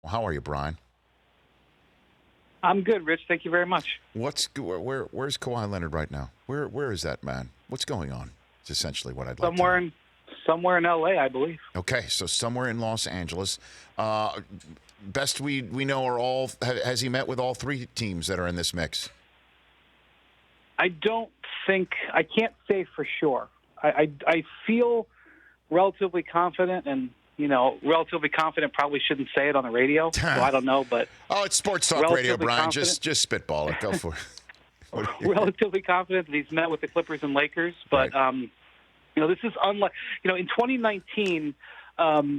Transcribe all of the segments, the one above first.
Well, how are you, Brian? I'm good, Rich. Thank you very much. Where's Kawhi Leonard right now? Where is that man? What's going on? It's essentially what I'd like to Somewhere know. in somewhere in LA, I believe. Okay, so somewhere in Los Angeles. Best we know are all. Has he met with all three teams that are in this mix? I don't think I can't say for sure. I feel relatively confident, and relatively confident probably shouldn't say it on the radio. So I don't know, but Oh, it's sports talk radio, relatively Brian. confident. Just spitball it. Go for it. Relatively confident that he's met with the Clippers and Lakers, but Right. this is unlike in 2019.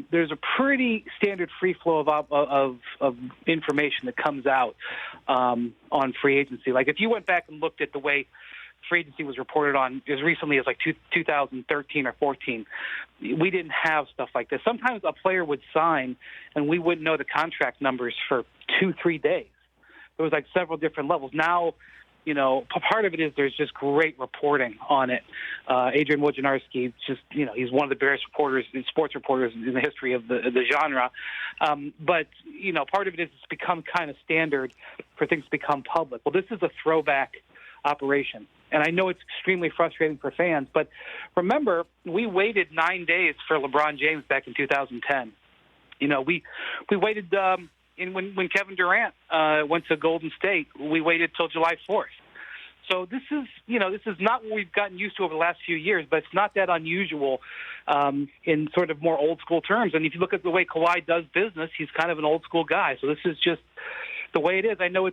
There's a pretty standard free flow of information that comes out on free agency. Like if you went back and looked at the way free agency was reported on as recently as like 2013 or 14, we didn't have stuff like this. Sometimes a player would sign and we wouldn't know the contract numbers for 2-3 days. There was like several different levels. Now, part of it is there's just great reporting on it. Adrian Wojnarowski, he's one of the best sports reporters in the history of the genre. But part of it is it's become kind of standard for things to become public. Well, this is a throwback operation. And I know it's extremely frustrating for fans, but remember, we waited 9 days for LeBron James back in 2010. We waited when Kevin Durant went to Golden State. We waited till July 4th. So this is not what we've gotten used to over the last few years, but it's not that unusual in sort of more old school terms. And if you look at the way Kawhi does business, he's kind of an old school guy. So this is just the way it is. I know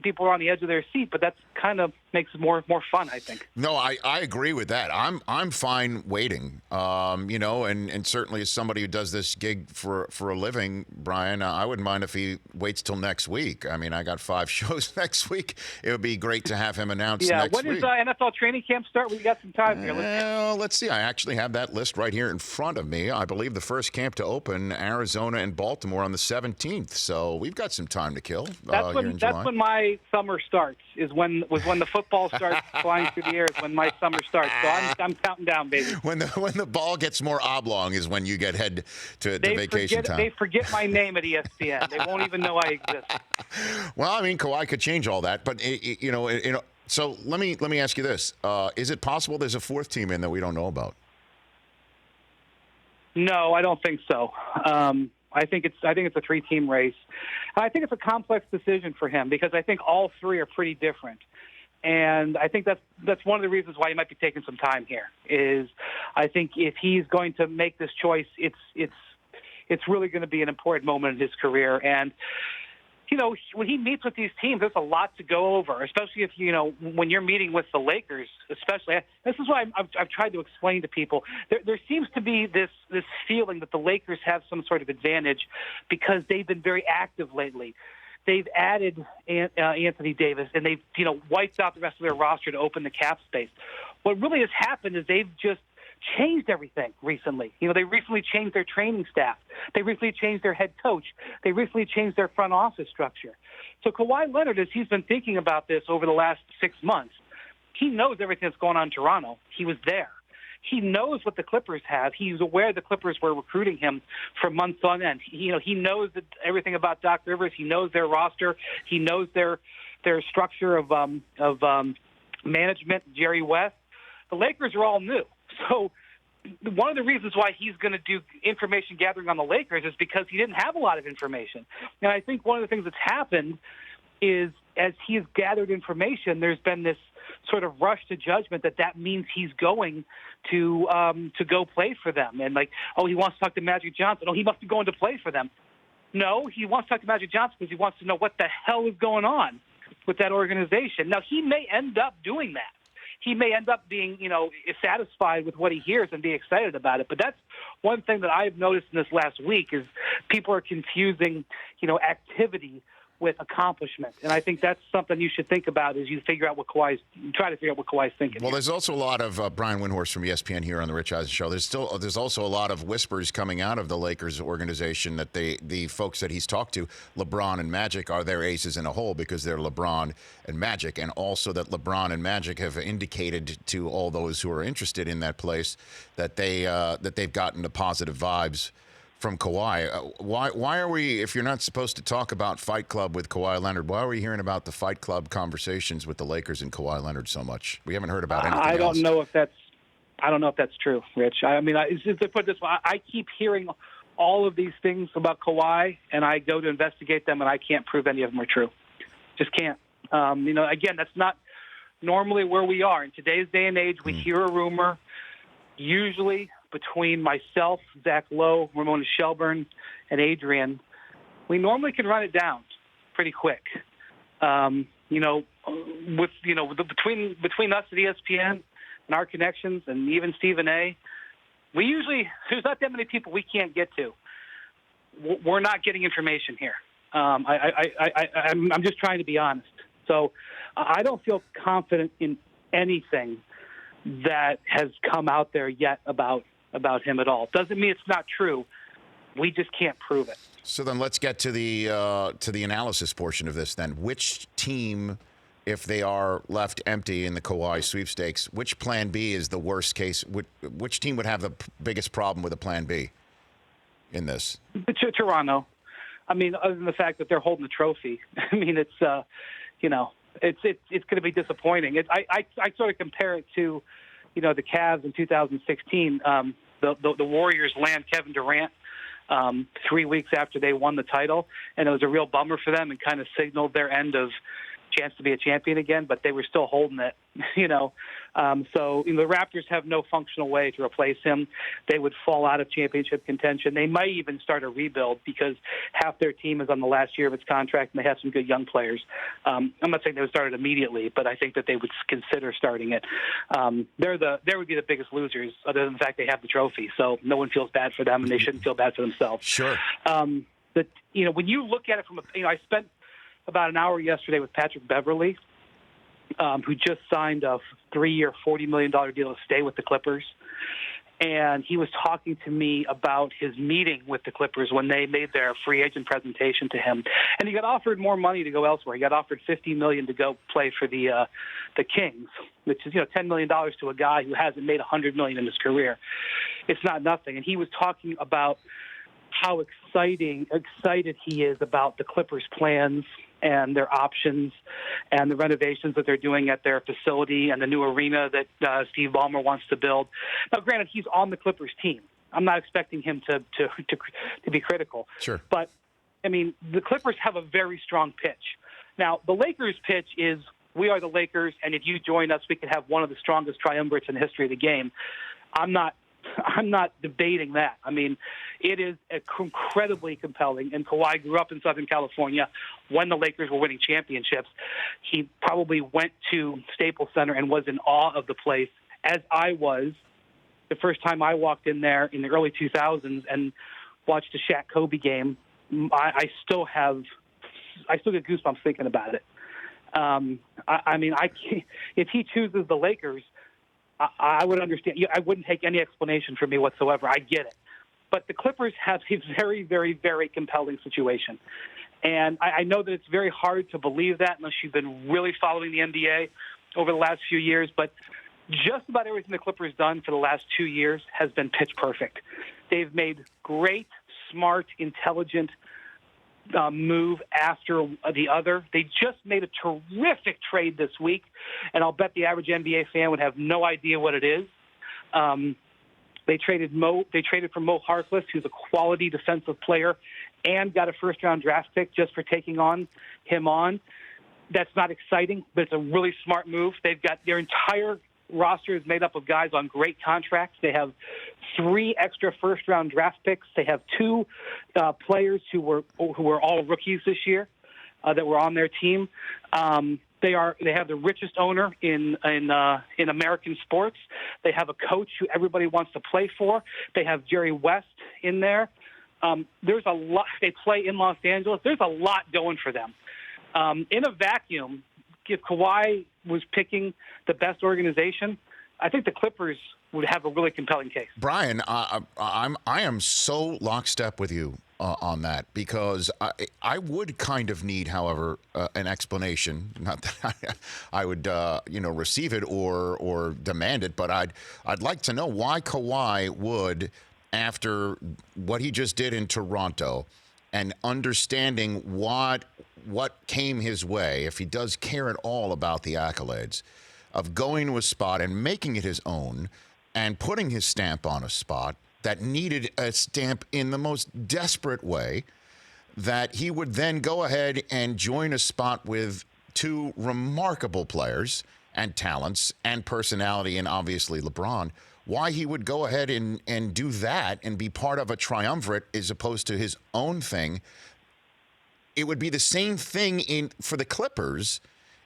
people are on the edge of their seat, but that's kind of makes it more fun, I think. No, I agree with that. I'm fine waiting. And certainly as somebody who does this gig for a living, Brian, I wouldn't mind if he waits till next week. I mean, I got 5 shows next week. It would be great to have him announce next week. When does NFL training camp start? We got some time here. Let's see. I actually have that list right here in front of me. I believe the first camp to open, Arizona and Baltimore on the 17th. So we've got some time to kill. That's when my summer starts. Was when the football starts flying through the air. Is when my summer starts. So I'm counting down, baby. When the ball gets more oblong is when you get head to vacation time. They forget my name at ESPN. They won't even know I exist. Well, I mean, Kawhi could change all that, but So let me ask you this: is it possible there's a fourth team in that we don't know about? No, I don't think so. I think it's a 3-team race. I think it's a complex decision for him because I think all three are pretty different. And I think that's one of the reasons why he might be taking some time here. Is I think if he's going to make this choice, it's really going to be an important moment in his career. And when he meets with these teams, there's a lot to go over, especially if, when you're meeting with the Lakers, especially. This is why I've tried to explain to people. There seems to be this feeling that the Lakers have some sort of advantage because they've been very active lately. They've added Anthony Davis, and they've, wiped out the rest of their roster to open the cap space. What really has happened is they've just changed everything recently. They recently changed their training staff. They recently changed their head coach. They recently changed their front office structure. So Kawhi Leonard, as he's been thinking about this over the last 6 months, he knows everything that's going on in Toronto. He was there. He knows what the Clippers have. He's aware the Clippers were recruiting him for months on end. He knows everything about Doc Rivers. He knows their roster. He knows their structure of management. Jerry West. The Lakers are all new. So one of the reasons why he's going to do information gathering on the Lakers is because he didn't have a lot of information. And I think one of the things that's happened is as he's gathered information, there's been this sort of rush to judgment that means he's going to go play for them. And he wants to talk to Magic Johnson. Oh, he must be going to play for them. No, he wants to talk to Magic Johnson because he wants to know what the hell is going on with that organization. Now, he may end up doing that. He may end up being, satisfied with what he hears and be excited about it. But that's one thing that I've noticed in this last week is people are confusing, activity with accomplishment. And I think that's something you should think about as you try to figure out what Kawhi's thinking. Well, there's also a lot of Brian Windhorst from ESPN here on the Rich Eisen Show. There's also a lot of whispers coming out of the Lakers organization that the folks that he's talked to, LeBron and Magic, are their aces in a hole because they're LeBron and Magic, and also that LeBron and Magic have indicated to all those who are interested in that place that they've gotten the positive vibes from Kawhi. Why are we, if you're not supposed to talk about Fight Club with Kawhi Leonard, why are we hearing about the Fight Club conversations with the Lakers and Kawhi Leonard so much? We haven't heard about anything else. I don't know if that's true, Rich. I mean, just to put it this way, I keep hearing all of these things about Kawhi, and I go to investigate them, and I can't prove any of them are true. Just can't. Again, that's not normally where we are. In today's day and age, we hear a rumor, usually between myself, Zach Lowe, Ramona Shelburne, and Adrian. We normally can run it down pretty quick. Between us at ESPN and our connections, and even Stephen A., there's not that many people we can't get to. We're not getting information here. I'm just trying to be honest. So I don't feel confident in anything that has come out there yet about him at all. Doesn't mean it's not true. We just can't prove it. So then let's get to the analysis portion of this then. Which team, if they are left empty in the Kawhi sweepstakes, which plan B is the worst case? Which team would have the biggest problem with a plan B in this? Toronto. I mean, other than the fact that they're holding the trophy. I mean, it's going to be disappointing. I sort of compare it to, the Cavs in 2016. The Warriors land Kevin Durant 3 weeks after they won the title, and it was a real bummer for them and kind of signaled their end of chance to be a champion again, but they were still holding it, So the Raptors have no functional way to replace him. They would fall out of championship contention. They might even start a rebuild because half their team is on the last year of its contract, and they have some good young players. I'm not saying they would start it immediately, but I think that they would consider starting it. They would be the biggest losers, other than the fact they have the trophy. So no one feels bad for them, and they shouldn't feel bad for themselves. Sure. But when you look at it from I spent about an hour yesterday with Patrick Beverley, who just signed a 3-year, $40 million deal to stay with the Clippers. And he was talking to me about his meeting with the Clippers when they made their free agent presentation to him. And he got offered more money to go elsewhere. He got offered $50 million to go play for the Kings, which is $10 million to a guy who hasn't made $100 million in his career. It's not nothing. And he was talking about how excited he is about the Clippers' plans and their options and the renovations that they're doing at their facility and the new arena that Steve Ballmer wants to build. Now, granted, he's on the Clippers team. I'm not expecting him to be critical. Sure. But, I mean, the Clippers have a very strong pitch. Now, the Lakers' pitch is, we are the Lakers, and if you join us, we could have one of the strongest triumvirates in the history of the game. I'm not debating that. I mean, it is incredibly compelling. And Kawhi grew up in Southern California when the Lakers were winning championships. He probably went to Staples Center and was in awe of the place, as I was the first time I walked in there in the early 2000s and watched a Shaq Kobe game. I still get goosebumps thinking about it. If he chooses the Lakers, I would understand. I wouldn't take any explanation from me whatsoever. I get it. But the Clippers have a very, very, very compelling situation. And I know that it's very hard to believe that unless you've been really following the NBA over the last few years. But just about everything the Clippers done for the last 2 years has been pitch perfect. They've made great, smart, intelligent move after the other. They just made a terrific trade this week, and I'll bet the average NBA fan would have no idea what it is. They traded for Mo Harkless, who's a quality defensive player, and got a first-round draft pick just for taking him on. That's not exciting, but it's a really smart move. They've got their entire roster is made up of guys on great contracts. They have 3 extra first-round draft picks. They have 2 players who were all rookies this year that were on their team. They have the richest owner in American sports. They have a coach who everybody wants to play for. They have Jerry West in there. There's a lot. They play in Los Angeles. There's a lot going for them. In a vacuum, if Kawhi was picking the best organization, I think the Clippers would have a really compelling case. Brian, I am so lockstep with you on that, because I would kind of need, however, an explanation. Not that I would receive it or demand it, but I'd like to know why Kawhi would after what he just did in Toronto and understanding what came his way, if he does care at all about the accolades, of going to a spot and making it his own and putting his stamp on a spot that needed a stamp in the most desperate way, that he would then go ahead and join a spot with two remarkable players and talents and personality, and obviously LeBron, why he would go ahead and do that and be part of a triumvirate as opposed to his own thing. It would be the same thing for the Clippers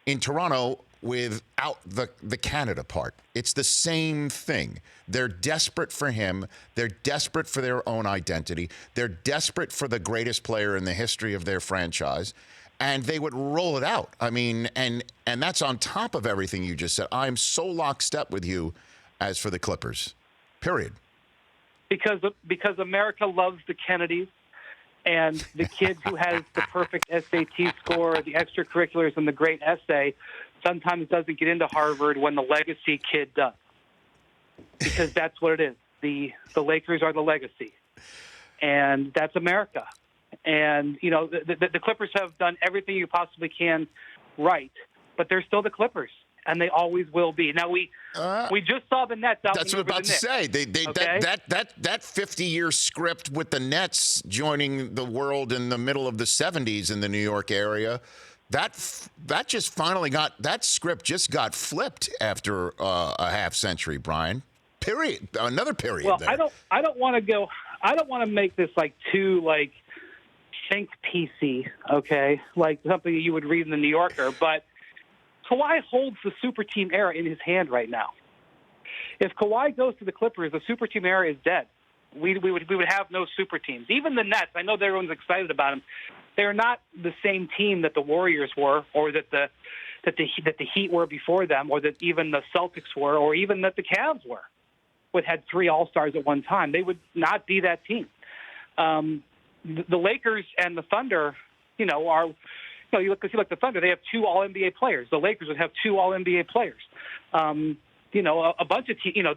in Toronto without the Canada part. It's the same thing. They're desperate for him. They're desperate for their own identity. They're desperate for the greatest player in the history of their franchise. And they would roll it out. I mean, and that's on top of everything you just said. I'm so lockstep with you as for the Clippers, period. Because America loves the Kennedys, and the kid who has the perfect SAT score, the extracurriculars, and the great essay sometimes doesn't get into Harvard when the legacy kid does. Because that's what it is. The Lakers are the legacy. And that's America. And, you know, the Clippers have done everything you possibly can right, but they're still the Clippers, and they always will be. Now, we just saw the Nets out. That's what I'm about to say. Okay? That 50-year script with the Nets joining the world in the middle of the 70s in the New York area, that just finally that script just got flipped after a half century, Brian. Period. Another period. Well, there. I don't want to make this too think PC, okay? Like something you would read in the New Yorker, but Kawhi holds the super team era in his hand right now. If Kawhi goes to the Clippers, the super team era is dead. We would have no super teams. Even the Nets, I know everyone's excited about them. They're not the same team that the Warriors were, or that the Heat were before them, or that even the Celtics were, or even that the Cavs were, which had 3 All-Stars at one time. They would not be that team. The Lakers and the Thunder, you look at the Thunder, they have 2 All-NBA players. The Lakers would have 2 All-NBA players. A bunch of teams,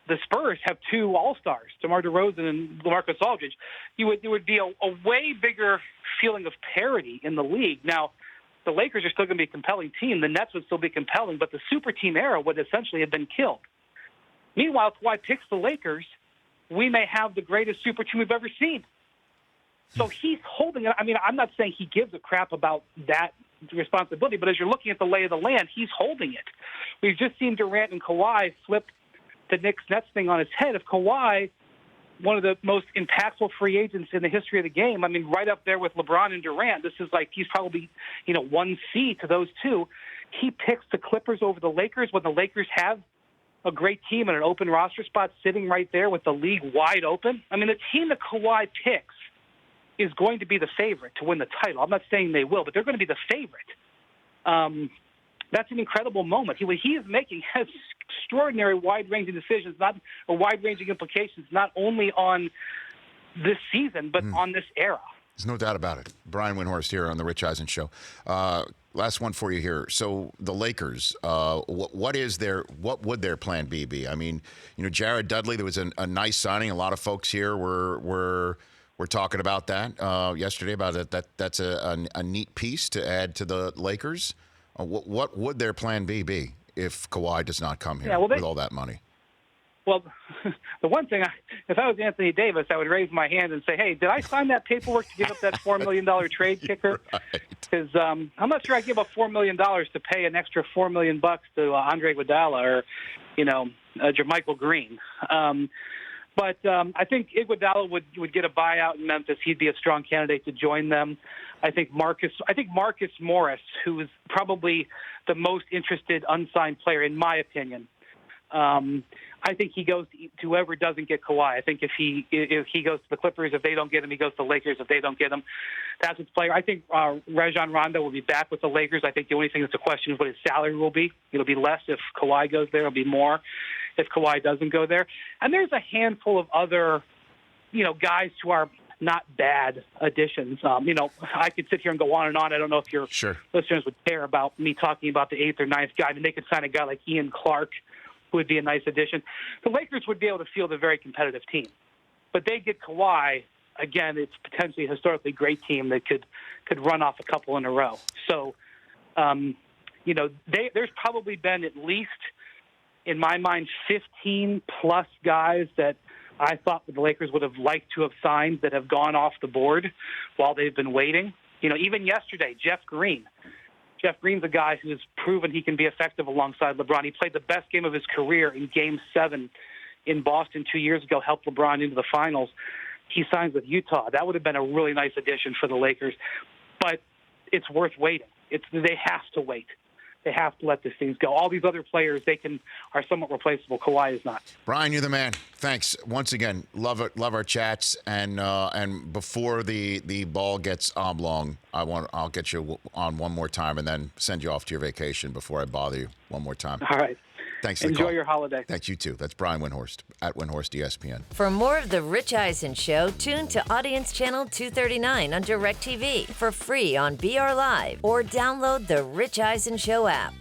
the Spurs have 2 All-Stars, DeMar DeRozan and LaMarcus Aldridge. There would be a way bigger feeling of parity in the league. Now, the Lakers are still going to be a compelling team. The Nets would still be compelling, but the super team era would essentially have been killed. Meanwhile, if Kawhi picks the Lakers, we may have the greatest super team we've ever seen. So he's holding it. I mean, I'm not saying he gives a crap about that responsibility, but as you're looking at the lay of the land, he's holding it. We've just seen Durant and Kawhi flip the Knicks-Nets thing on its head. If Kawhi, one of the most impactful free agents in the history of the game, I mean, right up there with LeBron and Durant, this is he's probably, 1C to those two. He picks the Clippers over the Lakers when the Lakers have a great team and an open roster spot sitting right there with the league wide open. I mean, the team that Kawhi picks is going to be the favorite to win the title. I'm not saying they will, but they're going to be the favorite. That's an incredible moment. He is making extraordinary wide-ranging decisions, wide-ranging implications, not only on this season, but on this era. There's no doubt about it. Brian Windhorst here on the Rich Eisen Show. Last one for you here. So the Lakers, what would their plan B be? I mean, Jared Dudley, there was a nice signing. A lot of folks here were talking about that yesterday. About it. That's a neat piece to add to the Lakers. What would their plan B be if Kawhi does not come here with all that money? Well, the one thing, if I was Anthony Davis, I would raise my hand and say, hey, did I sign that paperwork to give up that $4 million trade kicker? Because I'm not sure I give up $4 million to pay an extra $4 million to Andre Iguodala or, Jermichael Green. But I think Iguodala would get a buyout in Memphis. He'd be a strong candidate to join them. I think Marcus Morris, who is probably the most interested unsigned player, in my opinion. I think he goes to whoever doesn't get Kawhi. I think if he goes to the Clippers, if they don't get him, he goes to the Lakers. If they don't get him, that's his player. I think Rajon Rondo will be back with the Lakers. I think the only thing that's a question is what his salary will be. It'll be less if Kawhi goes there. It'll be more if Kawhi doesn't go there. And there's a handful of other, guys who are not bad additions. I could sit here and go on and on. I don't know if your listeners would care about me talking about the 8th or 9th guy. I mean, they could sign a guy like Ian Clark, who would be a nice addition. The Lakers would be able to field a very competitive team, but they get Kawhi. Again, it's potentially a historically great team that could run off a couple in a row. So, there's probably been at least, in my mind, 15-plus guys that I thought the Lakers would have liked to have signed that have gone off the board while they've been waiting. Even yesterday, Jeff Green. Jeff Green's a guy who's proven he can be effective alongside LeBron. He played the best game of his career in Game 7 in Boston 2 years ago, helped LeBron into the finals. He signs with Utah. That would have been a really nice addition for the Lakers. But it's worth waiting. They have to wait. They have to let these things go. All these other players, are somewhat replaceable. Kawhi is not. Brian, you're the man. Thanks once again. Love it. Love our chats. And before the ball gets oblong, I'll get you on one more time and then send you off to your vacation before I bother you one more time. All right. Thanks for the Enjoy call. your holiday. Thanks, you too. That's Brian Windhorst at Windhorst ESPN. For more of The Rich Eisen Show, tune to Audience Channel 239 on DirecTV for free on BR Live or download the Rich Eisen Show app.